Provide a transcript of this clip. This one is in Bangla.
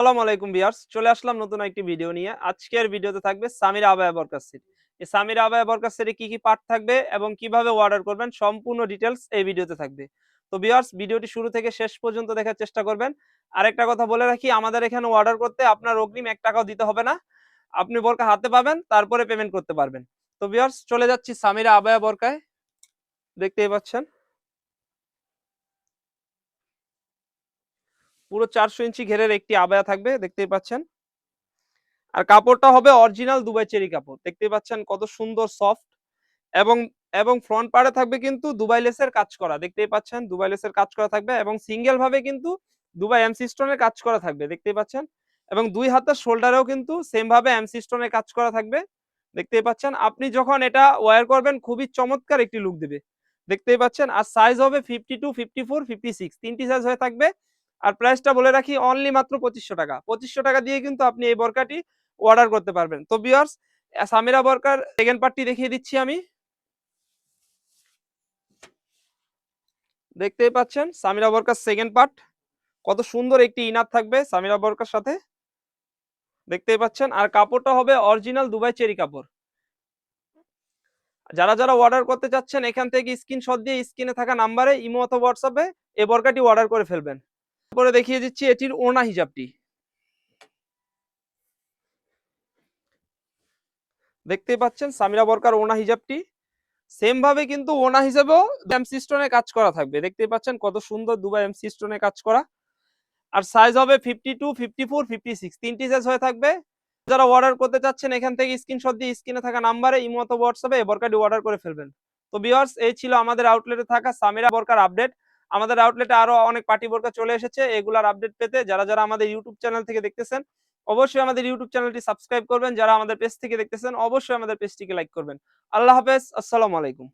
আসসালামু আলাইকুম ভিউয়ার্স, চলে আসলাম নতুন একটি ভিডিও নিয়ে। আজকের ভিডিওতে থাকবে সামিরা আবায়া বরকাত সেট। এই সামিরা আবায়া বরকাত সেটে কি পার্ট থাকবে এবং কিভাবে অর্ডার করবেন সম্পূর্ণ ডিটেইলস এই ভিডিওতে থাকবে। তো ভিউয়ার্স, ভিডিওটি শুরু থেকে শেষ পর্যন্ত দেখার চেষ্টা করবেন। আরেকটা কথা বলে রাখি, আমাদের এখানে অর্ডার করতে আপনার অগ্রিম ৳১ দিতে হবে না। আপনি বোরকা হাতে পাবেন, তারপরে পেমেন্ট করতে পারবেন। তো ভিউয়ার্স, চলে যাচ্ছি সামিরা আবায়া বোরকায়। দেখতেই পাচ্ছেন পুরো ৪০০ ইঞ্চি ঘেরের একটি আবায়া থাকবে, দেখতেই পাচ্ছেন। আর কাপড়টা হবে অরিজিনাল দুবাই চেরি কাপড়। দেখতেই পাচ্ছেন কত সুন্দর সফট এবং ফ্রন্ট পাড়ে থাকবে কিন্তু দুবাই লেসের কাজ করা। দেখতেই পাচ্ছেন দুবাই লেসের কাজ করা থাকবে এবং সিঙ্গেল ভাবে কিন্তু দুবাই এমসি স্টোনের কাজ করা থাকবে। দেখতেই পাচ্ছেন এবং দুই হাতের শোল্ডারেও কিন্তু সেম ভাবে এমসি স্টোনের কাজ করা থাকবে। দেখতেই পাচ্ছেন আপনি যখন এটা ওয়্যার করবেন খুবই চমৎকার একটি লুক দিবে। দেখতেই পাচ্ছেন। আর সাইজ হবে 52, 54, 56 তিনটি সাইজ হয়ে থাকবে। আর প্রাইসটা বলে রাখি অনলি মাত্র ৳২৫০০। ৳২৫০০ দিয়ে কিন্তু আপনি এই বোরকাটি অর্ডার করতে পারবেন। তো ভিউয়ার্স, সামিরা বোরকার সেকেন্ড পার্টটি দেখিয়ে দিচ্ছি আমি। দেখতেই পাচ্ছেন সামিরা বোরকার সেকেন্ড পার্ট। কত সুন্দর একটি ইনার থাকবে সামিরা বোরকার সাথে। দেখতেই পাচ্ছেন। আর কাপড়টা হবে অরিজিনাল দুবাই চেরি কাপড়। যারা অর্ডার করতে চাচ্ছেন এখান থেকে স্ক্রিনশট দিয়ে স্ক্রিনে থাকা নাম্বারে ইমো অথবা হোয়াটসঅ্যাপে এই বোরকাটি অর্ডার করে ফেলবেন। তারপরে দেখিয়ে দিচ্ছি এটির ওড়না হিজাবটি। দেখতেই পাচ্ছেন সামিরা বোরকার ওড়না হিজাবটি। সেম ভাবে কিন্তু ওড়না হিসেবেও এমসি স্টোনে কাজ করা থাকবে। দেখতেই পাচ্ছেন কত সুন্দর দুবাই এমসি স্টোনে কাজ করা। আর সাইজ হবে 52, 54, 56 তিনটি সাইজ হয়ে থাকবে। যারা অর্ডার করতে চাচ্ছেন এখান থেকে স্ক্রিনশট দিয়ে স্ক্রিনে থাকা নাম্বারে ইমো অথবা হোয়াটসঅ্যাপে এই বোরকাটি অর্ডার করে ফেলবেন। তো ভিউয়ার্স, এই ছিল আমাদের আউটলেটে থাকা সামিরা বোরকার আপডেট। আমাদের আউটলেটে আরো অনেক পার্টি বোরকা চলে এসেছে। এগুলার আপডেট পেতে যারা আমাদের ইউটিউব চ্যানেল থেকে দেখতেছেন অবশ্যই আমাদের ইউটিউব চ্যানেলটি সাবস্ক্রাইব করবেন। যারা আমাদের পেজ থেকে দেখতেছেন অবশ্যই আমাদের পেজটিকে লাইক করবেন। আল্লাহ হাফেজ, আসসালামু আলাইকুম।